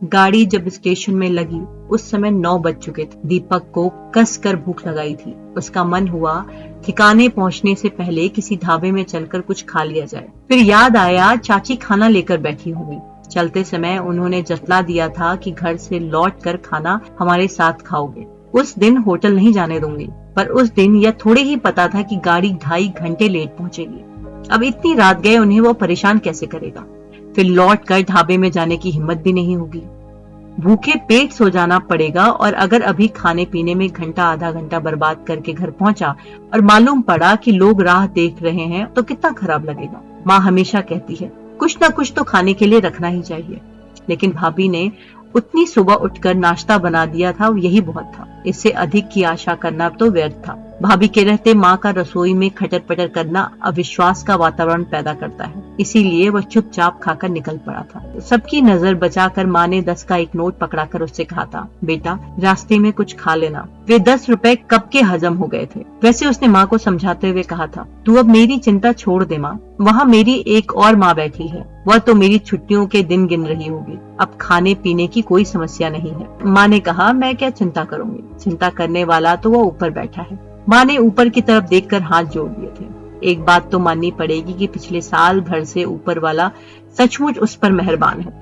गाड़ी जब स्टेशन में लगी उस समय 9 बज चुके थे। दीपक को कसकर भूख लगाई थी। उसका मन हुआ ठिकाने पहुंचने से पहले किसी ढाबे में चलकर कुछ खा लिया जाए। फिर याद आया चाची खाना लेकर बैठी होंगी। चलते समय उन्होंने जतला दिया था कि घर से लौट कर खाना हमारे साथ खाओगे। उस दिन होटल नहीं जाने दूंगी। पर उस दिन यह थोड़े ही पता था कि गाड़ी 2.5 घंटे लेट पहुंचेगी। अब इतनी रात गए उन्हें वो परेशान कैसे करेगा। फिर लौट कर ढाबे में जाने की हिम्मत भी नहीं होगी। भूखे पेट सो जाना पड़ेगा। और अगर अभी खाने पीने में घंटा आधा घंटा बर्बाद करके घर पहुंचा और मालूम पड़ा कि लोग राह देख रहे हैं तो कितना खराब लगेगा। माँ हमेशा कहती है कुछ ना कुछ तो खाने के लिए रखना ही चाहिए। लेकिन भाभी ने उतनी सुबह उठकर नाश्ता बना दिया था, यही बहुत था। इससे अधिक की आशा करना तो व्यर्थ था। भाभी के रहते माँ का रसोई में खटर पटर करना अविश्वास का वातावरण पैदा करता है। इसीलिए वह चुपचाप खाकर निकल पड़ा था। सबकी नजर बचाकर माँ ने 10 का एक नोट पकड़ाकर उससे कहा था, बेटा रास्ते में कुछ खा लेना। वे 10 रुपए कब के हजम हो गए थे। वैसे उसने माँ को समझाते हुए कहा था, तू अब मेरी चिंता छोड़ दे माँ, वहाँ मेरी एक और माँ बैठी है, वह तो मेरी छुट्टियों के दिन गिन रही होगी। अब खाने पीने की कोई समस्या नहीं है। माँ ने कहा, मैं क्या चिंता करूंगी, चिंता करने वाला तो वो ऊपर बैठा है। माँ ने ऊपर की तरफ देखकर हाथ जोड़ दिए थे। एक बात तो माननी पड़ेगी कि पिछले साल भर से ऊपर वाला सचमुच उस पर मेहरबान है।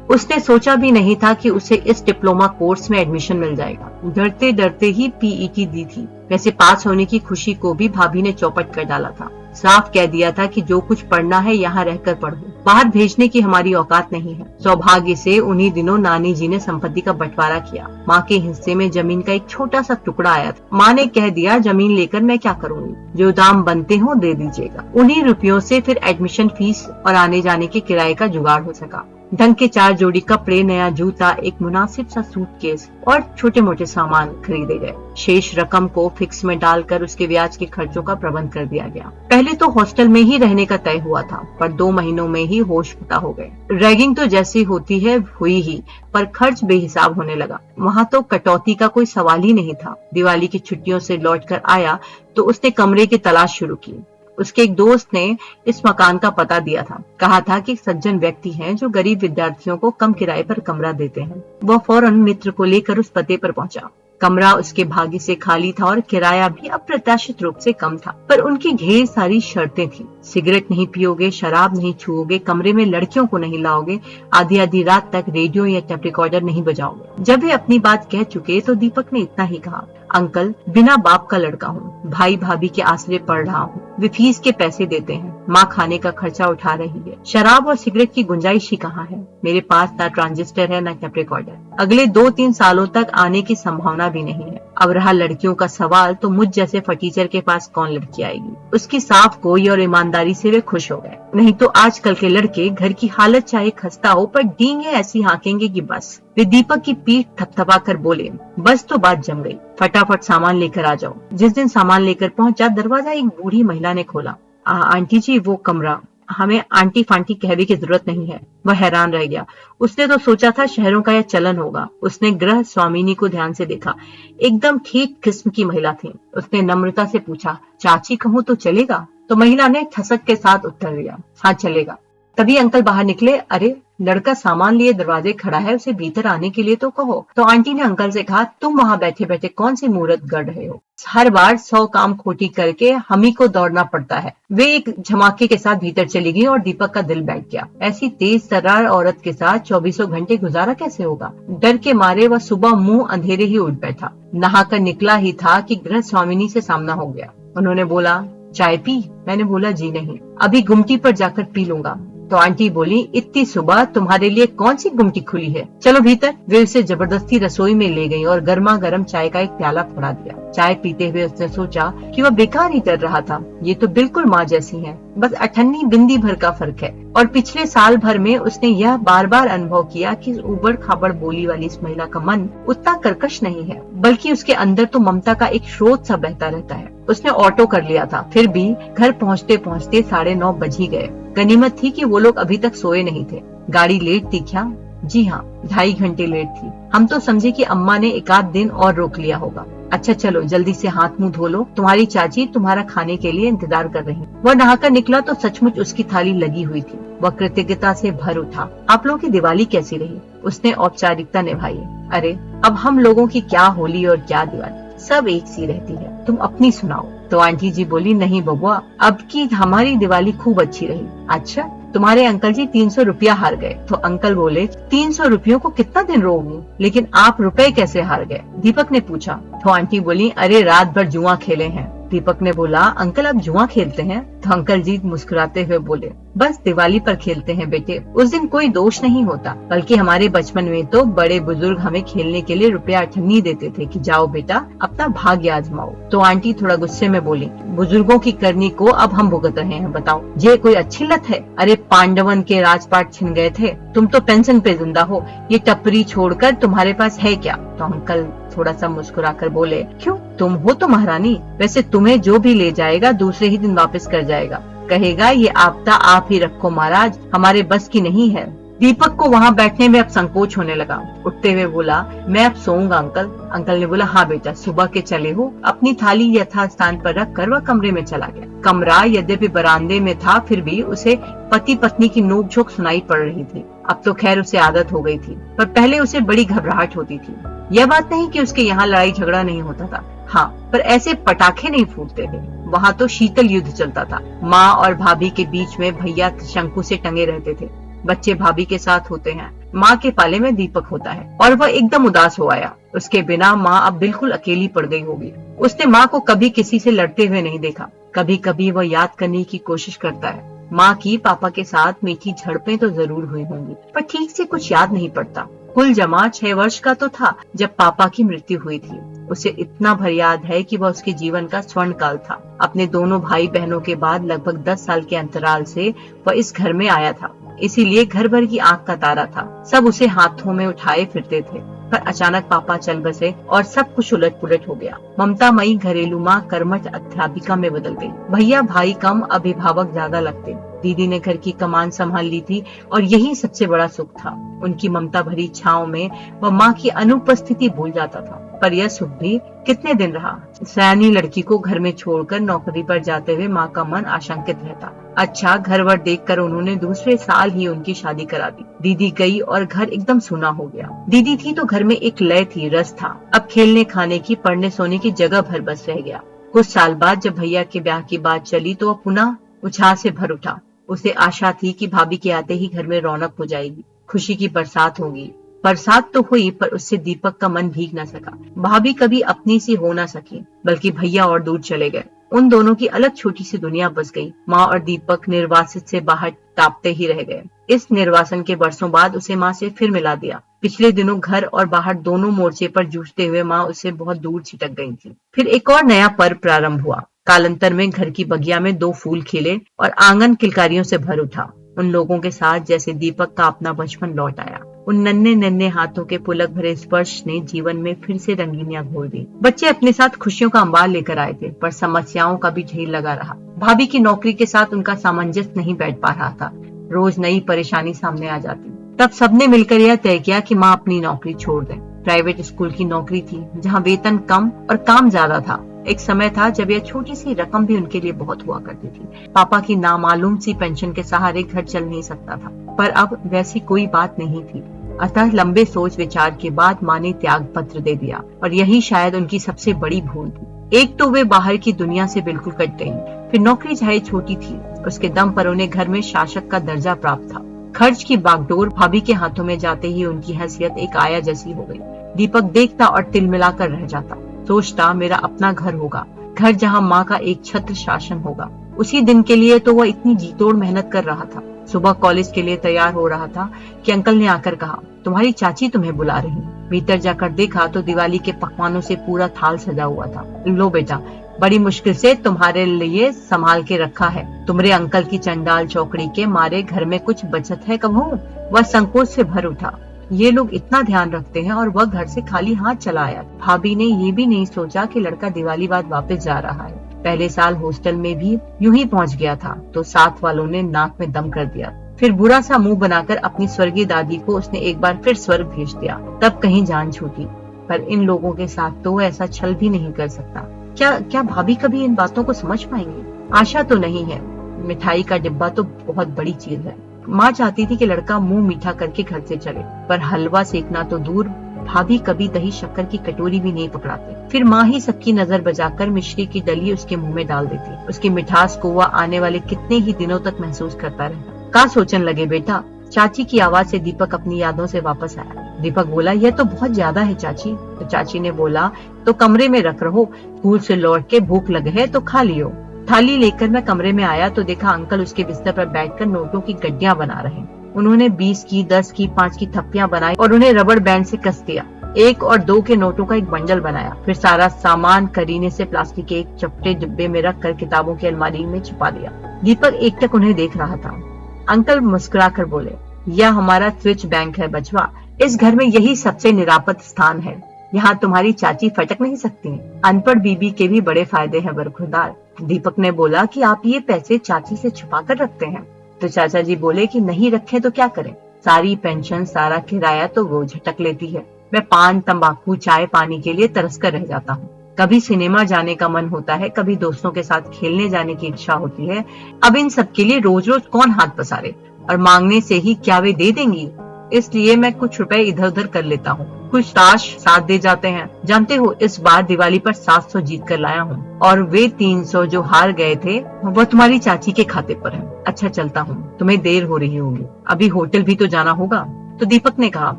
उसने सोचा भी नहीं था कि उसे इस डिप्लोमा कोर्स में एडमिशन मिल जाएगा। डरते डरते ही पीईटी दी थी। वैसे पास होने की खुशी को भी भाभी ने चौपट कर डाला था। साफ कह दिया था कि जो कुछ पढ़ना है यहाँ रहकर पढ़ो, बाहर भेजने की हमारी औकात नहीं है। सौभाग्य से उन्हीं दिनों नानी जी ने संपत्ति का बंटवारा किया। माँ के हिस्से में जमीन का एक छोटा सा टुकड़ा आया था। माँ ने कह दिया, जमीन लेकर मैं क्या करूँगी, जो दाम बनते हो दे दीजिएगा। उन्हीं रुपयों से फिर एडमिशन फीस और आने जाने के किराए का जुगाड़ हो सका। ढंग के 4 जोड़ी कपड़े, नया जूता, एक मुनासिब सा सूटकेस और छोटे मोटे सामान खरीदे गए। शेष रकम को फिक्स में डालकर उसके ब्याज के खर्चों का प्रबंध कर दिया गया। पहले तो हॉस्टल में ही रहने का तय हुआ था, पर 2 महीनों में ही होश फटा हो गए। रैगिंग तो जैसी होती है हुई ही, पर खर्च बेहिसाब होने लगा। वहाँ तो कटौती का कोई सवाल ही नहीं था। दिवाली की छुट्टियों से लौटकर आया तो उसने कमरे की तलाश शुरू की। उसके एक दोस्त ने इस मकान का पता दिया था। कहा था कि सज्जन व्यक्ति हैं जो गरीब विद्यार्थियों को कम किराए पर कमरा देते हैं। वह फौरन मित्र को लेकर उस पते पर पहुंचा। कमरा उसके भाग्य से खाली था और किराया भी अप्रत्याशित रूप से कम था। पर उनकी ढेर सारी शर्तें थी। सिगरेट नहीं पियोगे, शराब नहीं छुओगे, कमरे में लड़कियों को नहीं लाओगे, आधी आधी रात तक रेडियो या टेप रिकॉर्डर नहीं बजाओगे। जब वे अपनी बात कह चुके तो दीपक ने इतना ही कहा, अंकल बिना बाप का लड़का हूँ, भाई भाभी के आसरे पढ़ रहा हूँ, वे फीस के पैसे देते हैं, माँ खाने का खर्चा उठा रही है, शराब और सिगरेट की गुंजाइश ही कहाँ है। मेरे पास ना ट्रांजिस्टर है ना टेप रिकॉर्डर। अगले 2-3 सालों तक आने की संभावना भी नहीं है। अब रहा लड़कियों का सवाल, तो मुझ जैसे फटीचर के पास कौन लड़की आएगी। उसकी साफ गोई और ईमानदारी से वे खुश हो गए। नहीं तो आजकल के लड़के घर की हालत चाहे खस्ता हो पर डींगे ऐसी हाँकेंगे कि बस। वे दीपक की पीठ थपथपा कर बोले, बस तो बात जम गई, फटाफट सामान लेकर आ जाओ। जिस दिन सामान लेकर पहुंचा, दरवाजा एक बूढ़ी महिला ने खोला। आंटी जी, वो कमरा। हमें आंटी फांटी कहने की जरूरत नहीं है। वह हैरान रह गया। उसने तो सोचा था शहरों का यह चलन होगा। उसने गृह स्वामिनी को ध्यान से देखा। एकदम ठीक किस्म की महिला थी। उसने नम्रता से पूछा, चाची कहूँ तो चलेगा? तो महिला ने ठसक के साथ उत्तर दिया, हाँ चलेगा। तभी अंकल बाहर निकले। अरे लड़का सामान लिए दरवाजे खड़ा है, उसे भीतर आने के लिए तो कहो। तो आंटी ने अंकल से कहा, तुम वहाँ बैठे बैठे कौन सी मुहूर्त गढ़ रहे हो? हर बार 100 काम खोटी करके हम ही को दौड़ना पड़ता है। वे एक झमाके के साथ भीतर चली गई और दीपक का दिल बैठ गया। ऐसी तेज तर्रार औरत के साथ 24 घंटे गुजारा कैसे होगा? डर के मारे वह सुबह मुंह अंधेरे ही उठ बैठा। नहाकर निकला ही था कि गृह स्वामिनी से सामना हो गया। उन्होंने बोला, चाय पी? मैंने बोला, जी नहीं, अभी गुमटी पर जाकर पी लूंगा। तो आंटी बोली, इतनी सुबह तुम्हारे लिए कौन सी गुमटी खुली है, चलो भीतर। वे उसे जबरदस्ती रसोई में ले गई और गर्मा गर्म चाय का एक प्याला फड़ा दिया। चाय पीते हुए उसने सोचा कि वह बेकार ही डर रहा था। ये तो बिल्कुल माँ जैसी हैं, बस अठन्नी बिंदी भर का फर्क है। और पिछले साल भर में उसने यह बार बार अनुभव किया कि उबड़ खाबड़ बोली वाली इस महिला का मन उतना कर्कश नहीं है, बल्कि उसके अंदर तो ममता का एक स्रोत सा बहता रहता है। उसने ऑटो कर लिया था। फिर भी घर पहुँचते पहुँचते 9:30 बज ही गए। गनीमत थी कि वो लोग अभी तक सोए नहीं थे। गाड़ी लेट थी क्या? जी हाँ, 2.5 घंटे लेट थी। हम तो समझे कि अम्मा ने 1 आध दिन और रोक लिया होगा। अच्छा चलो जल्दी से हाथ मुंह धो लो, तुम्हारी चाची तुम्हारा खाने के लिए इंतजार कर रही है। वह नहाकर निकला तो सचमुच उसकी थाली लगी हुई थी। वह कृतज्ञता से भर उठा। आप लोगों की दिवाली कैसी रही? उसने औपचारिकता निभाई। अरे अब हम लोगों की क्या होली और क्या दिवाली, सब एक सी रहती है, तुम अपनी सुनाओ। तो आंटी जी बोली, नहीं बबुआ, अब की हमारी दिवाली खूब अच्छी रही। अच्छा, तुम्हारे अंकल जी 300 रुपया हार गए। तो अंकल बोले, 300 रुपयों को कितना दिन रोऊंगी, लेकिन आप रुपए कैसे हार गए? दीपक ने पूछा। तो आंटी बोली, अरे रात भर जुआ खेले हैं। दीपक ने बोला, अंकल आप जुआ खेलते हैं? तो अंकल जी मुस्कुराते हुए बोले, बस दिवाली पर खेलते हैं बेटे, उस दिन कोई दोष नहीं होता, बल्कि हमारे बचपन में तो बड़े बुजुर्ग हमें खेलने के लिए रुपया अठन्नी देते थे कि जाओ बेटा अपना भाग्य आजमाओ। तो आंटी थोड़ा गुस्से में बोली, बुजुर्गों की करनी को अब हम भुगत रहे हैं, बताओ ये कोई अच्छी लत है? अरे पांडवन के राजपाट छिन गए थे, तुम तो पेंशन पे जिंदा हो, ये टपरी छोड़कर तुम्हारे पास है क्या? तो अंकल थोड़ा सा मुस्कुराकर बोले, क्यों, तुम हो तो महारानी, वैसे तुम्हें जो भी ले जाएगा दूसरे ही दिन वापस कर जाएगा, कहेगा ये आपदा आप ही रखो महाराज, हमारे बस की नहीं है। दीपक को वहाँ बैठने में अब संकोच होने लगा। उठते हुए बोला, मैं अब सोऊंगा अंकल। अंकल ने बोला, हाँ बेटा सुबह के चले हो। अपनी थाली यथा स्थान पर रख कर वह कमरे में चला गया। कमरा यद्यपि बरामदे में था, फिर भी उसे पति पत्नी की नोकझोंक सुनाई पड़ रही थी। अब तो खैर उसे आदत हो गई थी, पर पहले उसे बड़ी घबराहट होती थी। यह बात नहीं कि उसके यहाँ लड़ाई झगड़ा नहीं होता था, हाँ, पर ऐसे पटाखे नहीं फूटते थे। वहाँ तो शीतल युद्ध चलता था। माँ और भाभी के बीच में भैया शंकु से टंगे रहते थे। बच्चे भाभी के साथ होते हैं, माँ के पाले में दीपक होता है। और वह एकदम उदास हो आया। उसके बिना माँ अब बिल्कुल अकेली पड़ गई होगी। उसने माँ को कभी किसी से लड़ते हुए नहीं देखा। कभी कभी वह याद करने की कोशिश करता है, माँ की पापा के साथ मीठी झड़पें तो जरूर हुई होंगी, पर ठीक से कुछ याद नहीं पड़ता। कुल जमा 6 वर्ष का तो था जब पापा की मृत्यु हुई थी। उसे इतना भर याद है कि वह उसके जीवन का स्वर्ण काल था। अपने दोनों भाई बहनों के बाद लगभग 10 साल के अंतराल से वह इस घर में आया था, इसीलिए घर भर की आंख का तारा था। सब उसे हाथों में उठाए फिरते थे, पर अचानक पापा चल बसे और सब कुछ उलट पुलट हो गया। ममतामयी घरेलू माँ कर्मठ अध्यापिका में बदल गई। भैया भाई कम, अभिभावक ज्यादा लगते। दीदी ने घर की कमान संभाल ली थी और यही सबसे बड़ा सुख था। उनकी ममता भरी छांव में वह माँ की अनुपस्थिति भूल जाता था। पर यह सुख भी कितने दिन रहा। सयानी लड़की को घर में छोड़कर नौकरी पर जाते हुए माँ का मन आशंकित रहता। अच्छा, घर वर देखकर उन्होंने दूसरे साल ही उनकी शादी करा दी। दीदी गई और घर एकदम सूना हो गया। दीदी थी तो घर में एक लय थी, रस था। अब खेलने खाने की, पढ़ने सोने की जगह भर बस रह गया। कुछ साल बाद जब भैया के ब्याह की बात चली तो वह पुनः उत्साह से भर उठा। उसे आशा थी कि भाभी के आते ही घर में रौनक हो जाएगी, खुशी की बरसात होगी। बरसात तो हुई, पर उससे दीपक का मन भीग न सका। भाभी कभी अपनी सी हो न सकी, बल्कि भैया और दूर चले गए। उन दोनों की अलग छोटी सी दुनिया बस गई। माँ और दीपक निर्वासित से बाहर टापते ही रह गए। इस निर्वासन के बरसों बाद उसे माँ से फिर मिला दिया। पिछले दिनों घर और बाहर दोनों मोर्चे पर जूझते हुए माँ उससे बहुत दूर छिटक गई थी। फिर एक और नया पर्व प्रारंभ हुआ। कालांतर में घर की बगिया में 2 फूल खिले और आंगन किलकारियों से भर उठा। उन लोगों के साथ जैसे दीपक का अपना बचपन लौट आया। उन नन्हे नन्हे हाथों के पुलक भरे स्पर्श ने जीवन में फिर से रंगीनियां घोल दी। बच्चे अपने साथ खुशियों का अंबार लेकर आए थे, पर समस्याओं का भी ढेर लगा रहा। भाभी की नौकरी के साथ उनका सामंजस्य नहीं बैठ पा रहा था। रोज नई परेशानी सामने आ जाती। तब सबने मिलकर यह तय किया कि माँ अपनी नौकरी छोड़ दें। प्राइवेट स्कूल की नौकरी थी, जहाँ वेतन कम और काम ज्यादा था। एक समय था जब यह छोटी सी रकम भी उनके लिए बहुत हुआ करती थी। पापा की नामालूम सी पेंशन के सहारे घर चल नहीं सकता था, पर अब वैसी कोई बात नहीं थी। अतः लंबे सोच विचार के बाद माँ ने त्याग पत्र दे दिया, और यही शायद उनकी सबसे बड़ी भूल थी। एक तो वे बाहर की दुनिया से बिल्कुल कट गईं, फिर नौकरी चाहे छोटी थी, उसके दम पर उन्हें घर में शासक का दर्जा प्राप्त था। खर्च की बागडोर भाभी के हाथों में जाते ही उनकी हैसियत एक आया जैसी हो गई। दीपक देखता और तिलमिलाकर रह जाता। सोचता, मेरा अपना घर होगा, घर जहाँ माँ का एक छत्र शासन होगा। उसी दिन के लिए तो वह इतनी जीतोड़ मेहनत कर रहा था। सुबह कॉलेज के लिए तैयार हो रहा था कि अंकल ने आकर कहा, तुम्हारी चाची तुम्हें बुला रही। भीतर जाकर देखा तो दिवाली के पकवानों से पूरा थाल सजा हुआ था। लो बेटा, बड़ी मुश्किल से तुम्हारे लिए संभाल के रखा है। तुम्हारे अंकल की चंडाल चौकड़ी के मारे घर में कुछ बचत है कहूँ? वह संकोच से भर उठा। ये लोग इतना ध्यान रखते हैं और वह घर से खाली हाथ चला आया। भाभी ने ये भी नहीं सोचा कि लड़का दिवाली बाद वापस जा रहा है। पहले साल हॉस्टल में भी यूं ही पहुंच गया था तो साथ वालों ने नाक में दम कर दिया। फिर बुरा सा मुंह बनाकर अपनी स्वर्गीय दादी को उसने एक बार फिर स्वर्ग भेज दिया। तब कहीं जान छूटी। पर इन लोगों के साथ तो ऐसा छल भी नहीं कर सकता। क्या भाभी कभी इन बातों को समझ पाएंगी? आशा तो नहीं है। मिठाई का डिब्बा तो बहुत बड़ी चीज है। माँ चाहती थी कि लड़का मुंह मीठा करके घर से चले, पर हलवा सेकना तो दूर, भाभी कभी दही शक्कर की कटोरी भी नहीं पकड़ाते। फिर माँ ही सबकी नजर बचाकर मिश्री की डली उसके मुंह में डाल देती। उसकी मिठास को वह आने वाले कितने ही दिनों तक महसूस करता रहता। का सोचने लगे बेटा? चाची की आवाज से दीपक अपनी यादों से वापस आया। दीपक बोला, यह तो बहुत ज्यादा है चाची। तो चाची ने बोला, तो कमरे में रख रहो, स्कूल से लौट के भूख लगे है तो खा लियो। थाली लेकर मैं कमरे में आया तो देखा अंकल उसके बिस्तर पर बैठकर नोटों की गड्डियां बना रहे। उन्होंने 20 की, 10 की, 5 की थप्पियां बनाई और उन्हें रबड़ बैंड से कस दिया। 1 और 2 के नोटों का एक बंडल बनाया। फिर सारा सामान करीने से प्लास्टिक के एक चपटे डिब्बे में रखकर किताबों की अलमारी में छिपा दिया। दीपक एकटक उन्हें देख रहा था। अंकल मुस्कुराकर बोले, यह हमारा स्विच बैंक है बचवा। इस घर में यही सबसे निरापद स्थान है। यहाँ तुम्हारी चाची फटक नहीं सकती। अनपढ़ बीबी के भी बड़े फायदे हैं बरखुरदार। दीपक ने बोला कि आप ये पैसे चाची से छुपा कर रखते हैं। तो चाचा जी बोले कि नहीं रखे तो क्या करें, सारी पेंशन, सारा किराया तो वो झटक लेती है। मैं पान, तंबाकू, चाय पानी के लिए तरस कर रह जाता हूँ। कभी सिनेमा जाने का मन होता है, कभी दोस्तों के साथ खेलने जाने की इच्छा होती है। अब इन सब के लिए रोज रोज कौन हाथ पसारे, और मांगने से ही क्या वे दे देंगी? इसलिए मैं कुछ रुपए इधर उधर कर लेता हूँ। कुछ ताश साथ दे जाते हैं। जानते हो, इस बार दिवाली पर 700 जीत कर लाया हूँ, और वे 300 जो हार गए थे वो तुम्हारी चाची के खाते पर है। अच्छा चलता हूँ, तुम्हें देर हो रही होगी, अभी होटल भी तो जाना होगा। तो दीपक ने कहा,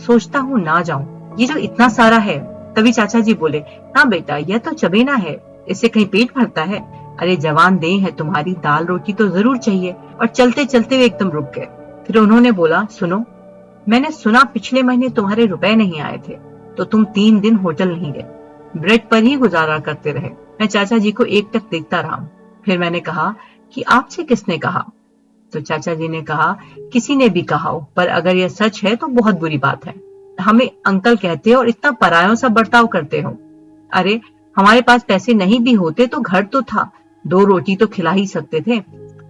सोचता हूँ ना जाऊँ, ये जो इतना सारा है। तभी चाचा जी बोले, हाँ बेटा, यह तो चबेना है, इससे कहीं पेट भरता है? अरे जवान देह है तुम्हारी, दाल रोटी तो जरूर चाहिए। और चलते चलते वे एकदम रुक गए। फिर उन्होंने बोला, सुनो, मैंने सुना पिछले महीने तुम्हारे रुपए नहीं आए थे, तो तुम 3 दिन होटल नहीं गए, ब्रेड पर ही गुजारा करते रहे। मैं चाचा जी को एकटक देखता रहा। फिर मैंने कहा कि आपसे किसने कहा? तो चाचा जी ने कहा, किसी ने भी कहा हो, पर अगर यह सच है तो बहुत बुरी बात है। हमें अंकल कहते हो और इतना परायों सा बर्ताव करते हो। अरे हमारे पास पैसे नहीं भी होते तो घर तो था, 2 रोटी तो खिला ही सकते थे।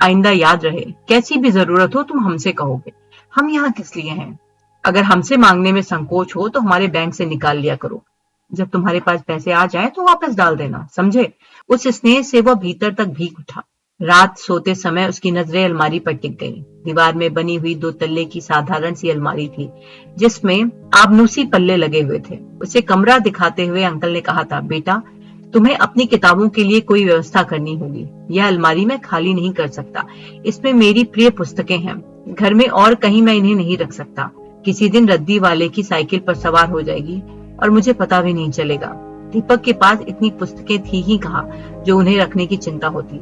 आइंदा याद रहे, कैसी भी जरूरत हो तुम हमसे कहोगे। हम यहाँ किस लिए हैं? अगर हमसे मांगने में संकोच हो तो हमारे बैंक से निकाल लिया करो। जब तुम्हारे पास पैसे आ जाए तो वापस डाल देना, समझे? उस स्नेह से वह भीतर तक भीग उठा। रात सोते समय उसकी नजरें अलमारी पर टिक गईं। दीवार में बनी हुई 2 तल्ले की साधारण सी अलमारी थी, जिसमें आबनूसी पल्ले लगे हुए थे। उसे कमरा दिखाते हुए अंकल ने कहा था, बेटा तुम्हें अपनी किताबों के लिए कोई व्यवस्था करनी होगी। यह अलमारी मैं खाली नहीं कर सकता। इसमें मेरी प्रिय पुस्तकें हैं। घर में और कहीं मैं इन्हें नहीं रख सकता। किसी दिन रद्दी वाले की साइकिल पर सवार हो जाएगी और मुझे पता भी नहीं चलेगा। दीपक के पास इतनी पुस्तकें थी ही कहाँ जो उन्हें रखने की चिंता होती।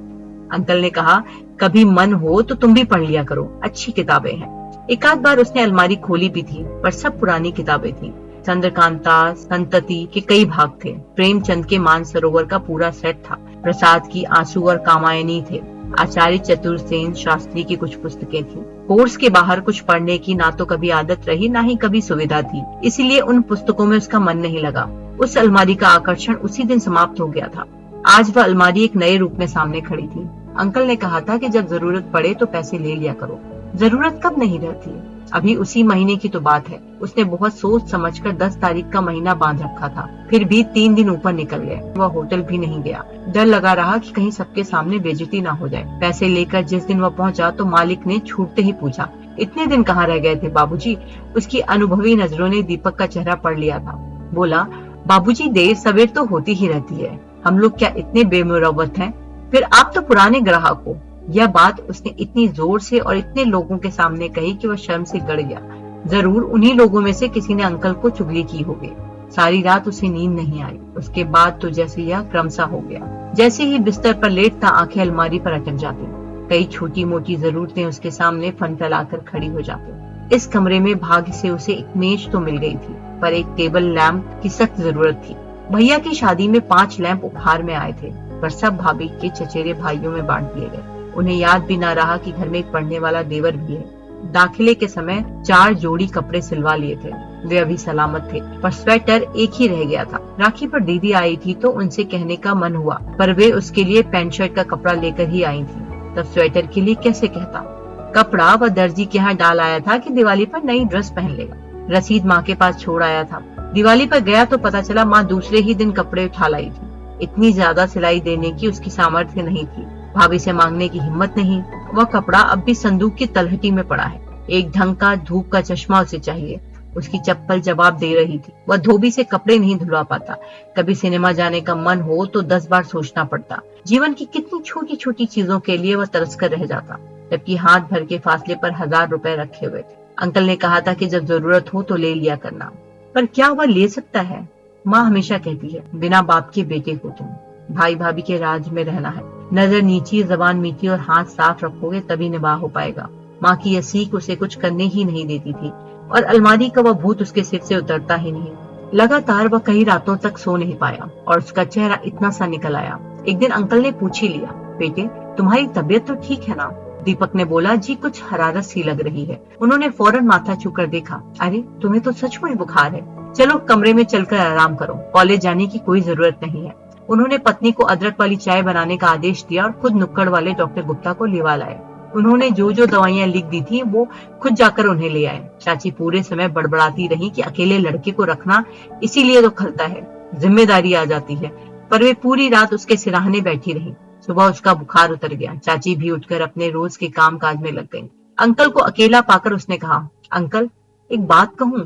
अंकल ने कहा, कभी मन हो तो तुम भी पढ़ लिया करो, अच्छी किताबें हैं। एक आध बार उसने अलमारी खोली भी थी, पर सब पुरानी किताबें थी। चंद्रकांता, संतति के कई भाग थे। प्रेमचंद के मानसरोवर का पूरा सेट था। प्रसाद की आंसू और कामायनी थे। आचार्य चतुर्सेन शास्त्री की कुछ पुस्तकें थी। कोर्स के बाहर कुछ पढ़ने की ना तो कभी आदत रही, ना ही कभी सुविधा थी, इसीलिए उन पुस्तकों में उसका मन नहीं लगा। उस अलमारी का आकर्षण उसी दिन समाप्त हो गया था। आज वह अलमारी एक नए रूप में सामने खड़ी थी। अंकल ने कहा था कि जब जरूरत पड़े तो पैसे ले लिया करो। जरूरत कब नहीं रहती है, अभी उसी महीने की तो बात है। उसने बहुत सोच समझकर 10 तारीख का महीना बांध रखा था। फिर भी 3 दिन ऊपर निकल गए। वह होटल भी नहीं गया। डर लगा रहा कि कहीं सबके सामने बेइज्जती ना हो जाए। पैसे लेकर जिस दिन वह पहुंचा तो मालिक ने छूटते ही पूछा, इतने दिन कहाँ रह गए थे बाबूजी? उसकी अनुभवी नजरों ने दीपक का चेहरा पढ़ लिया था। बोला, बाबूजी देर सवेर तो होती ही रहती है, हम लोग क्या इतने बेमुरवत हैं? फिर आप तो पुराने ग्राहक हो। यह बात उसने इतनी जोर से और इतने लोगों के सामने कही कि वह शर्म से गड़ गया। जरूर उन्हीं लोगों में से किसी ने अंकल को चुगली की होगी। सारी रात उसे नींद नहीं आई। उसके बाद तो जैसे यह क्रमशः हो गया। जैसे ही बिस्तर पर लेटता आंखें अलमारी पर अटक जाती। कई छोटी मोटी जरूरतें उसके सामने फन फैलाकर खड़ी हो जाती। इस कमरे में भाग्य से उसे एक मेज तो मिल गई थी, पर एक टेबल लैंप की सख्त जरूरत थी। भैया की शादी में 5 लैंप उपहार में आए थे, पर सब भाभी के चचेरे भाइयों में बांट दिए गए। उन्हें याद भी न रहा कि घर में एक पढ़ने वाला देवर भी है। दाखिले के समय 4 जोड़ी कपड़े सिलवा लिए थे। वे अभी सलामत थे, पर स्वेटर एक ही रह गया था। राखी पर दीदी आई थी तो उनसे कहने का मन हुआ, पर वे उसके लिए पैंट शर्ट का कपड़ा लेकर ही आई थी। तब स्वेटर के लिए कैसे कहता? कपड़ा वह दर्जी के यहाँ डाल आया था कि दिवाली पर नई ड्रेस पहन लेगा। रसीद माँ के पास छोड़ आया था। दिवाली पर गया तो पता चला माँ दूसरे ही दिन कपड़े उठा लाई थी। इतनी ज्यादा सिलाई देने की उसकी सामर्थ्य नहीं थी। भाभी से मांगने की हिम्मत नहीं। वह कपड़ा अब भी संदूक की तलहटी में पड़ा है। एक ढंग का धूप का चश्मा उसे चाहिए। उसकी चप्पल जवाब दे रही थी। वह धोबी से कपड़े नहीं धुलवा पाता। कभी सिनेमा जाने का मन हो तो 10 बार सोचना पड़ता। जीवन की कितनी छोटी छोटी चीजों के लिए वह तरस कर रह जाता, जबकि हाथ भर के फासले पर 1000 रुपए रखे हुए थे। अंकल ने कहा था कि जब जरूरत हो तो ले लिया करना, पर क्या वह ले सकता है? माँ हमेशा कहती है, बिना बाप के बेटे हो तुम। भाई भाभी के राज में रहना है। नजर नीची, जबान मीठी और हाथ साफ रखोगे तभी निभाह हो पाएगा। माँ की यह सीख उसे कुछ करने ही नहीं देती थी और अलमारी का वह भूत उसके सिर से उतरता ही नहीं। लगातार वह कई रातों तक सो नहीं पाया और उसका चेहरा इतना सा निकल आया। एक दिन अंकल ने पूछ ही लिया, बेटे तुम्हारी तबीयत तो ठीक है ना? दीपक ने बोला, जी कुछ हरारत सी लग रही है। उन्होंने फौरन माथा छूकर देखा, अरे तुम्हें तो सचमुच बुखार है। चलो कमरे में चलकर आराम करो, कॉलेज जाने की कोई जरूरत नहीं है। उन्होंने पत्नी को अदरक वाली चाय बनाने का आदेश दिया और खुद नुक्कड़ वाले डॉक्टर गुप्ता को लिवा लाए। उन्होंने जो जो दवाइयां लिख दी थी वो खुद जाकर उन्हें ले आए। चाची पूरे समय बड़बड़ाती रही कि अकेले लड़के को रखना इसीलिए तो खलता है, जिम्मेदारी आ जाती है, पर वे पूरी रात उसके सिराहने बैठी रही। सुबह उसका बुखार उतर गया। चाची भी उठकर अपने रोज के काम काज में लग गई। अंकल को अकेला पाकर उसने कहा, अंकल एक बात कहूँ?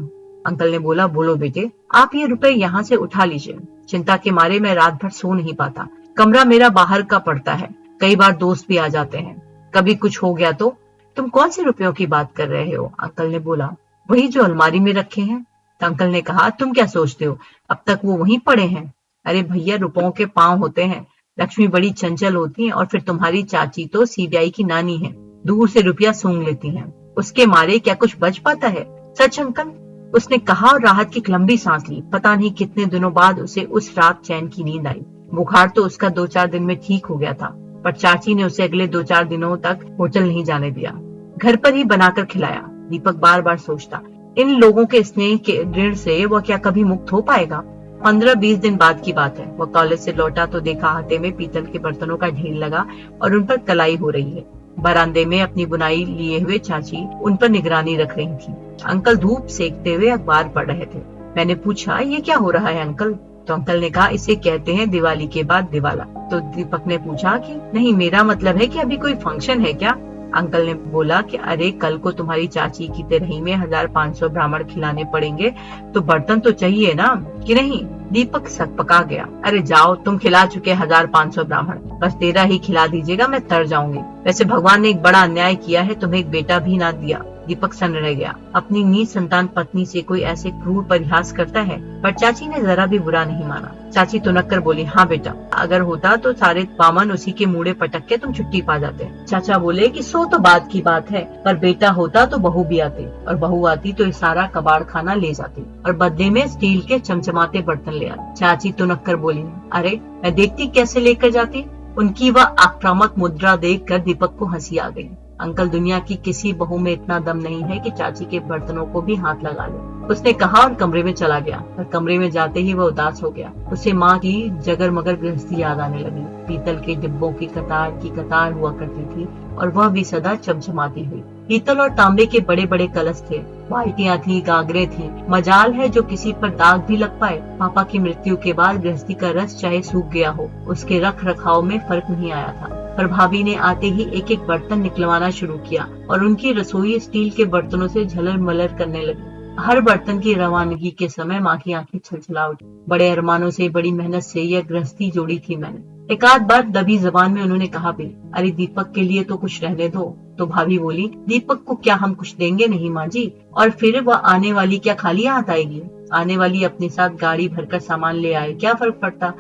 अंकल ने बोला, बोलो बेटे। आप ये रुपए यहाँ से उठा लीजिए। चिंता के मारे मैं रात भर सो नहीं पाता। कमरा मेरा बाहर का पड़ता है, कई बार दोस्त भी आ जाते हैं, कभी कुछ हो गया तो। तुम कौन से रुपयों की बात कर रहे हो? अंकल ने बोला, वही जो अलमारी में रखे हैं। तो अंकल ने कहा, तुम क्या सोचते हो अब तक वो वहीं पड़े हैं? अरे भैया, रुपयों के पांव होते हैं। लक्ष्मी बड़ी चंचल होती है और फिर तुम्हारी चाची तो सीबीआई की नानी है, दूर से रुपया सूंघ लेती हैं। उसके मारे क्या कुछ बच पाता है? सच अंकल, उसने कहा और राहत की एक लंबी सांस ली। पता नहीं कितने दिनों बाद उसे उस रात चैन की नींद आई। बुखार तो उसका 2-4 दिन में ठीक हो गया था, पर चाची ने उसे अगले 2-4 दिनों तक होटल नहीं जाने दिया, घर पर ही बनाकर खिलाया। दीपक बार बार सोचता, इन लोगों के स्नेह के ऋण से वह क्या कभी मुक्त हो पाएगा? 15-20 दिन बाद की बात है। वह कॉलेज से लौटा तो देखा हाथे में पीतल के बर्तनों का ढेर लगा और उन पर कलाई हो रही है। बरामदे में अपनी बुनाई लिए हुए चाची उन पर निगरानी रख रही थी। अंकल धूप सेकते हुए अखबार पढ़ रहे थे। मैंने पूछा, ये क्या हो रहा है अंकल? तो अंकल ने कहा, इसे कहते हैं दिवाली के बाद दिवाला। तो दीपक ने पूछा कि नहीं, मेरा मतलब है कि अभी कोई फंक्शन है क्या? अंकल ने बोला कि अरे कल को तुम्हारी चाची की तिरही में 1500 ब्राह्मण खिलाने पड़ेंगे, तो बर्तन तो चाहिए ना, कि नहीं? दीपक सकपका गया। अरे जाओ, तुम खिला चुके 1500 ब्राह्मण, बस तेरा ही खिला दीजिएगा, मैं तर जाऊंगी। वैसे भगवान ने एक बड़ा अन्याय किया है, तुम्हें एक बेटा भी ना दिया। दीपक सन रह गया। अपनी नीच संतान पत्नी से कोई ऐसे क्रूर परिहास करता है? पर चाची ने जरा भी बुरा नहीं माना। चाची तुनक कर बोली, हाँ बेटा, अगर होता तो सारे बामन उसी के मुड़े पटक के तुम छुट्टी पा जाते। चाचा बोले कि सो तो बात की बात है, पर बेटा होता तो बहू भी आती, और बहू आती तो सारा कबाड़ खाना ले जाती और बदले में स्टील के चमचमाते बर्तन ले आती। चाची तुनक कर बोली, अरे मैं देखती कैसे लेकर जाती। उनकी वह आक्रामक मुद्रा देखकर दीपक को हंसी आ गई। अंकल, दुनिया की किसी बहू में इतना दम नहीं है कि चाची के बर्तनों को भी हाथ लगा ले, उसने कहा और कमरे में चला गया। पर कमरे में जाते ही वह उदास हो गया। उसे माँ की जगर मगर गृहस्थी याद आने लगी। पीतल के डिब्बों की कतार हुआ करती थी और वह भी सदा चमचमाती हुई। पीतल और तांबे के बड़े बड़े कलश थे, बाल्टियां थी, गागरे थी। मजाल है जो किसी पर दाग भी लग पाए। पापा की मृत्यु के बाद गृहस्थी का रस चाहे सूख गया हो, उसके रख रखाव में फर्क नहीं आया था। पर भाभी ने आते ही एक एक बर्तन निकलवाना शुरू किया और उनकी रसोई स्टील के बर्तनों से झलर मलर करने लगी। हर बर्तन की रवानगी के समय माँ की आंखें छलछला उठी। बड़े अरमानों से, बड़ी मेहनत से यह गृहस्थी जोड़ी थी मैंने। एक आध बार दबी जबान में उन्होंने कहा भी, अरे दीपक के लिए तो कुछ रहने दो। तो भाभी बोली, दीपक को क्या हम कुछ देंगे नहीं माँ जी? और फिर वह आने वाली क्या खाली हाथ आएगी? आने वाली अपने साथ गाड़ी भरकर सामान ले आए, क्या फर्क पड़ता?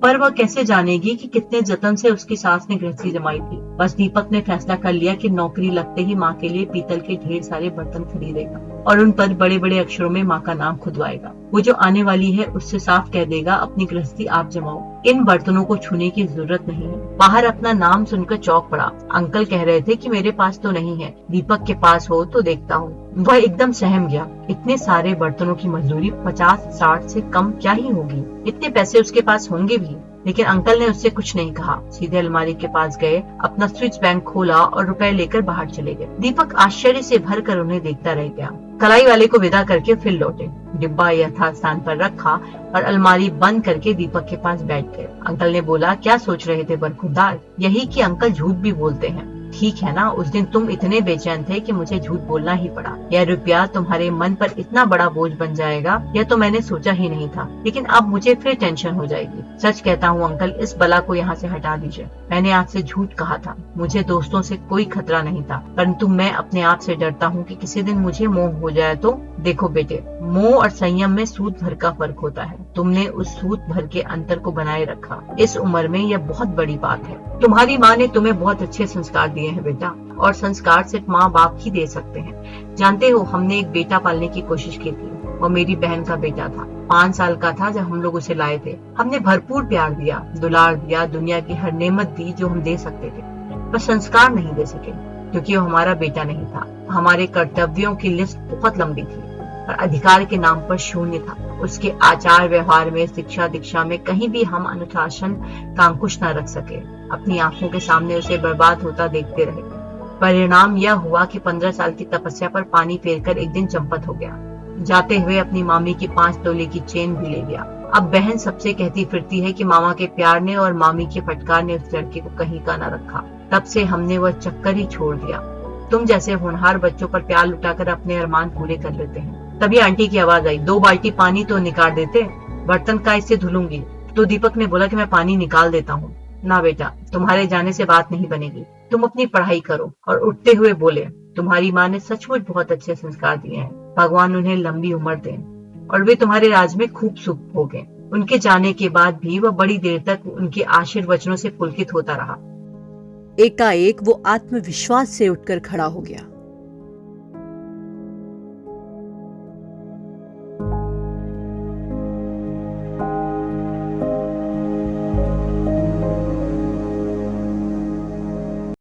पर वह कैसे जानेगी कि कितने जतन से उसकी सास ने गृहस्थी जमाई थी। बस दीपक ने फैसला कर लिया कि नौकरी लगते ही माँ के लिए पीतल के ढेर सारे बर्तन खरीदेगा और उन पर बड़े बड़े अक्षरों में माँ का नाम खुदवाएगा। वो जो आने वाली है उससे साफ कह देगा, अपनी गृहस्थी आप जमाओ, इन बर्तनों को छूने की जरूरत नहीं है। बाहर अपना नाम सुनकर चौंक पड़ा। अंकल कह रहे थे कि मेरे पास तो नहीं है, दीपक के पास हो तो देखता हूँ। वह एकदम सहम गया। इतने सारे बर्तनों की मजदूरी 50-60 से कम क्या ही होगी? इतने पैसे उसके पास होंगे भी? लेकिन अंकल ने उससे कुछ नहीं कहा। सीधे अलमारी के पास गए, अपना स्विच बैंक खोला और रुपए लेकर बाहर चले गए। दीपक आश्चर्य से भरकर उन्हें देखता रह गया। कलाई वाले को विदा करके फिर लौटे, डिब्बा यथास्थान पर रखा और अलमारी बंद करके दीपक के पास बैठ गए। अंकल ने बोला, क्या सोच रहे थे बरखुरदार? यही कि अंकल झूठ भी बोलते हैं। ठीक है ना, उस दिन तुम इतने बेचैन थे कि मुझे झूठ बोलना ही पड़ा। यह रुपया तुम्हारे मन पर इतना बड़ा बोझ बन जाएगा, यह तो मैंने सोचा ही नहीं था। लेकिन अब मुझे फिर टेंशन हो जाएगी। सच कहता हूँ अंकल, इस बला को यहाँ से हटा दीजिए। मैंने आपसे झूठ कहा था। मुझे दोस्तों से कोई खतरा नहीं था, परंतु मैं अपने आप से डरता हूँ कि किसी दिन मुझे मोह हो जाए तो। देखो बेटे, मोह और संयम में सूत भर का फर्क होता है। तुमने उस सूत भर के अंतर को बनाए रखा। इस उम्र में यह बहुत बड़ी बात है। तुम्हारी माँ ने तुम्हें बहुत अच्छे संस्कार दिए हैं बेटा, और संस्कार सिर्फ माँ बाप ही दे सकते हैं। जानते हो, हमने एक बेटा पालने की कोशिश की थी। वो मेरी बहन का बेटा था। 5 साल का था जब हम लोग उसे लाए थे। हमने भरपूर प्यार दिया, दुलार दिया, दुनिया की हर नेमत दी जो हम दे सकते थे, पर संस्कार नहीं दे सके, क्योंकि वो हमारा बेटा नहीं था। हमारे कर्तव्यों की लिस्ट बहुत लंबी थी और अधिकार के नाम पर शून्य था। उसके आचार व्यवहार में, शिक्षा दीक्षा में कहीं भी हम अनुशासन का अंकुश न रख सके। अपनी आंखों के सामने उसे बर्बाद होता देखते रहे। परिणाम यह हुआ कि 15 साल की तपस्या पर पानी फेरकर एक दिन चंपत हो गया। जाते हुए अपनी मामी की 5 तोले की चेन भी ले गया। अब बहन सबसे कहती फिरती है कि मामा के प्यार ने और मामी के फटकार ने उस लड़के को कहीं का न रखा। तब से हमने वह चक्कर ही छोड़ दिया। तुम जैसे होनहार बच्चों पर प्यार लुटाकर अपने अरमान पूरे कर लेते हैं। तभी आंटी की आवाज आई, 2 बाल्टी पानी तो निकाल देते, बर्तन का इससे धुलूंगी। तो दीपक ने बोला कि मैं पानी निकाल देता हूँ। ना बेटा, तुम्हारे जाने से बात नहीं बनेगी। तुम अपनी पढ़ाई करो। और उठते हुए बोले, तुम्हारी माँ ने सचमुच बहुत अच्छे संस्कार दिए हैं। भगवान उन्हें लंबी उम्र दे और वे तुम्हारे राज में खूब सुख भोगे। उनके जाने के बाद भी वह बड़ी देर तक उनके आशीर्वचनों से पुलकित होता रहा। एकाएक वो आत्मविश्वास से उठकर खड़ा हो गया।